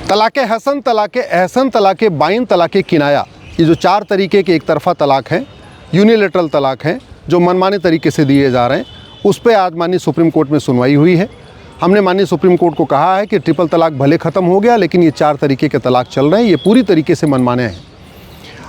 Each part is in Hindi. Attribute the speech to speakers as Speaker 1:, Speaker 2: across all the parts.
Speaker 1: तलाक़े हसन, तलाक़े एहसन, तलाक़े बाइन, तलाक़े किनाया, ये जो 4 तरीके के एक तरफ़ा तलाक़ हैं, यूनिलेटरल तलाक़ हैं, जो मनमाने तरीके से दिए जा रहे हैं, उस पे आज माननीय सुप्रीम कोर्ट में सुनवाई हुई है। हमने माननीय सुप्रीम कोर्ट को कहा है कि ट्रिपल तलाक़ भले ख़त्म हो गया, लेकिन ये 4 तरीके के तलाक़ चल रहे हैं, ये पूरी तरीके से मनमाने हैं।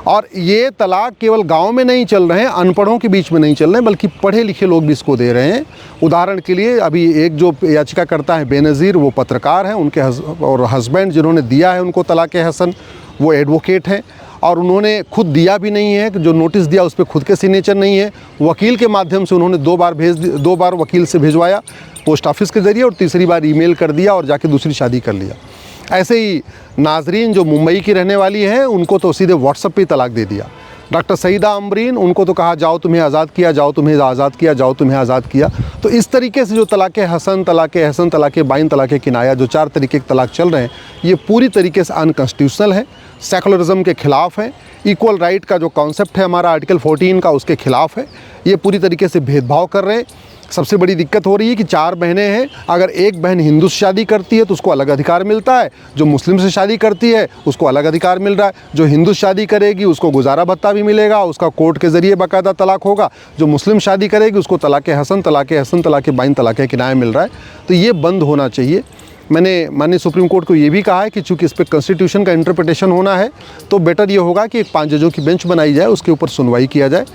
Speaker 1: और ये तलाक़ केवल गांव में नहीं चल रहे हैं, अनपढ़ों के बीच में नहीं चल रहे हैं, बल्कि पढ़े लिखे लोग भी इसको दे रहे हैं। उदाहरण के लिए अभी एक जो याचिका करता है बेनज़ीर, वो पत्रकार हैं, उनके और हस्बैंड जिन्होंने दिया है उनको तलाक़े हसन, वो एडवोकेट हैं, और उन्होंने खुद दिया भी नहीं है, जो नोटिस दिया उस पर खुद के सिग्नेचर नहीं है। वकील के माध्यम से उन्होंने 2 बार वकील से भिजवाया पोस्ट ऑफिस के ज़रिए, और तीसरी बार ईमेल कर दिया और जाके दूसरी शादी कर लिया। ऐसे ही नाजरीन जो मुंबई की रहने वाली हैं, उनको तो सीधे व्हाट्सएप पे तलाक दे दिया। डॉक्टर सईदा अमरीन, उनको तो कहा जाओ तुम्हें आज़ाद किया, जाओ तुम्हें आज़ाद किया, जाओ तुम्हें आज़ाद किया। तो इस तरीके से जो तलाक़े हसन, तलाक़े एहसन, तलाक़े बाइन, तलाक़े किनाया, जो 4 तरीके के तलाक़ चल रहे हैं, ये पूरी तरीके से अनकॉन्स्टिट्यूशनल है, सेकुलरिज्म के ख़िलाफ़ है, इक्वल राइट का जो कॉन्सेप्ट है हमारा आर्टिकल 14 का, उसके ख़िलाफ़ है। ये पूरी तरीके से भेदभाव कर रहे हैं। सबसे बड़ी दिक्कत हो रही है कि 4 बहनें हैं, अगर एक बहन हिंदू से शादी करती है तो उसको अलग अधिकार मिलता है, जो मुस्लिम से शादी करती है उसको अलग अधिकार मिल रहा है, जो हिंदू शादी करेगी उसको गुजारा भत्ता भी मिलेगा, उसका कोर्ट के ज़रिए बाकायदा तलाक होगा, जो मुस्लिम शादी करेगी उसको तलाक़े हसन, तलाक़े एहसन, तलाक़े बाइन, तलाक़े किनाया मिल रहा है। तो ये बंद होना चाहिए। मैंने माननीय सुप्रीम कोर्ट को ये भी कहा है कि चूँकि इस पर कॉन्स्टिट्यूशन का इंटरप्रिटेशन होना है, तो बेटर ये होगा कि एक 5 जजों की बेंच बनाई जाए, उसके ऊपर सुनवाई किया जाए।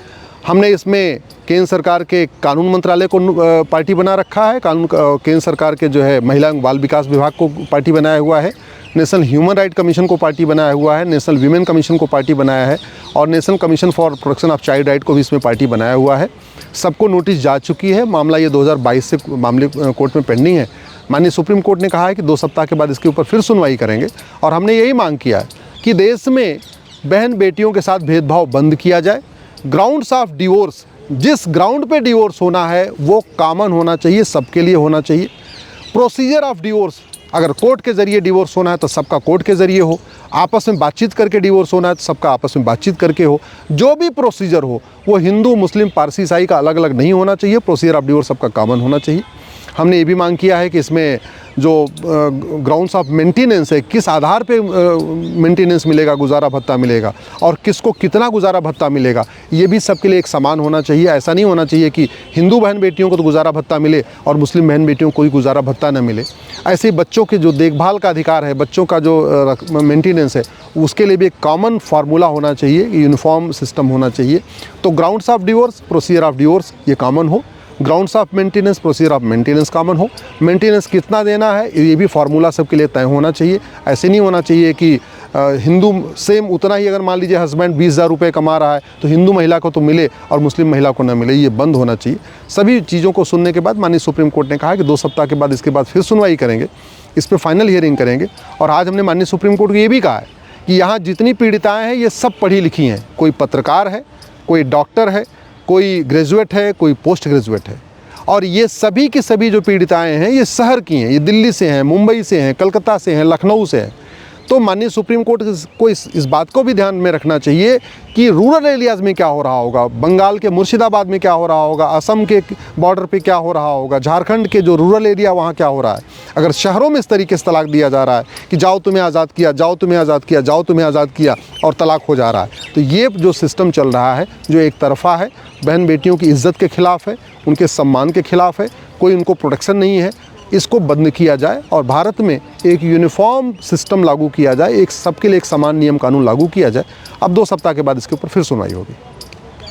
Speaker 1: हमने इसमें केंद्र सरकार के कानून मंत्रालय को पार्टी बना रखा है, केंद्र सरकार के जो है महिला एवं बाल विकास विभाग को पार्टी बनाया हुआ है, नेशनल ह्यूमन राइट कमीशन को पार्टी बनाया हुआ है, नेशनल वीमेन कमीशन को पार्टी बनाया है, और national commission for protection of child right को भी इसमें पार्टी बनाया हुआ है। सबको नोटिस जा चुकी है। मामला ये 2022 से मामले कोर्ट में पेंडिंग है। माननीय सुप्रीम कोर्ट ने कहा है कि 2 सप्ताह के बाद इसके ऊपर फिर सुनवाई करेंगे, और हमने यही मांग किया है कि देश में बहन बेटियों के साथ भेदभाव बंद किया जाए। ग्राउंड्स ऑफ डिवोर्स, जिस ग्राउंड पे डिवोर्स होना है वो कॉमन होना चाहिए, सबके लिए होना चाहिए। प्रोसीजर ऑफ डिवोर्स, अगर कोर्ट के ज़रिए डिवोर्स होना है तो सबका कोर्ट के ज़रिए हो, आपस में बातचीत करके डिवोर्स होना है तो सबका आपस में बातचीत करके हो। जो भी प्रोसीजर हो वो हिंदू, मुस्लिम, पारसी, ईसाई का अलग अलग नहीं होना चाहिए। प्रोसीजर ऑफ डिवोर्स सबका कॉमन होना चाहिए। हमने ये भी मांग किया है कि इसमें जो ग्राउंड्स ऑफ मेंटेनेंस है, किस आधार पे मेंटेनेंस मिलेगा, गुजारा भत्ता मिलेगा, और किसको कितना गुजारा भत्ता मिलेगा, ये भी सबके लिए एक समान होना चाहिए। ऐसा नहीं होना चाहिए कि हिंदू बहन बेटियों को तो गुजारा भत्ता मिले और मुस्लिम बहन बेटियों को कोई गुजारा भत्ता न मिले। ऐसे ही बच्चों के जो देखभाल का अधिकार है, बच्चों का जो मेंटेनेंस है, उसके लिए भी एक कॉमन फार्मूला होना चाहिए, यूनिफॉर्म सिस्टम होना चाहिए। तो grounds of divorce, procedure of divorce ये कॉमन हो, grounds of maintenance, procedure of maintenance common हो। मेंटेनेंस कितना देना है ये भी फार्मूला सबके लिए तय होना चाहिए। ऐसे नहीं होना चाहिए कि हिंदू सेम उतना ही, अगर मान लीजिए हस्बैंड 20,000 रुपये कमा रहा है तो हिंदू महिला को तो मिले और मुस्लिम महिला को ना मिले। ये बंद होना चाहिए। सभी चीज़ों को सुनने के बाद माननीय सुप्रीम कोर्ट ने कहा कि 2 सप्ताह के बाद इसके बाद फिर सुनवाई करेंगे, इस पर फाइनल हियरिंग करेंगे। और आज हमने माननीय सुप्रीम कोर्ट को ये भी कहा है कि यहाँ जितनी पीड़िताएँ हैं ये सब पढ़ी लिखी हैं। कोई पत्रकार है, कोई डॉक्टर है, कोई ग्रेजुएट है, कोई पोस्ट ग्रेजुएट है, और ये सभी की सभी जो पीड़िताएं हैं ये शहर की हैं, ये दिल्ली से हैं, मुंबई से हैं, कलकत्ता से हैं, लखनऊ से हैं। तो माननीय सुप्रीम कोर्ट को इस बात को भी ध्यान में रखना चाहिए कि रूरल एरियाज़ में क्या हो रहा होगा, बंगाल के मुर्शिदाबाद में क्या हो रहा होगा, असम के बॉर्डर पे क्या हो रहा होगा, झारखंड के जो रूरल एरिया वहाँ क्या हो रहा है। अगर शहरों में इस तरीके से तलाक दिया जा रहा है कि जाओ तुम्हें आज़ाद किया, जाओ तुम्हें आज़ाद किया, जाओ तुम्हें आज़ाद किया, और तलाक हो जा रहा है, तो ये जो सिस्टम चल रहा है जो एक तरफ़ा है, बहन बेटियों की इज़्ज़त के ख़िलाफ़ है, उनके सम्मान के ख़िलाफ़ है, कोई उनको प्रोटेक्शन नहीं है। इसको बंद किया जाए और भारत में एक यूनिफॉर्म सिस्टम लागू किया जाए, एक सबके लिए एक समान नियम कानून लागू किया जाए। अब 2 सप्ताह के बाद इसके ऊपर फिर सुनवाई होगी।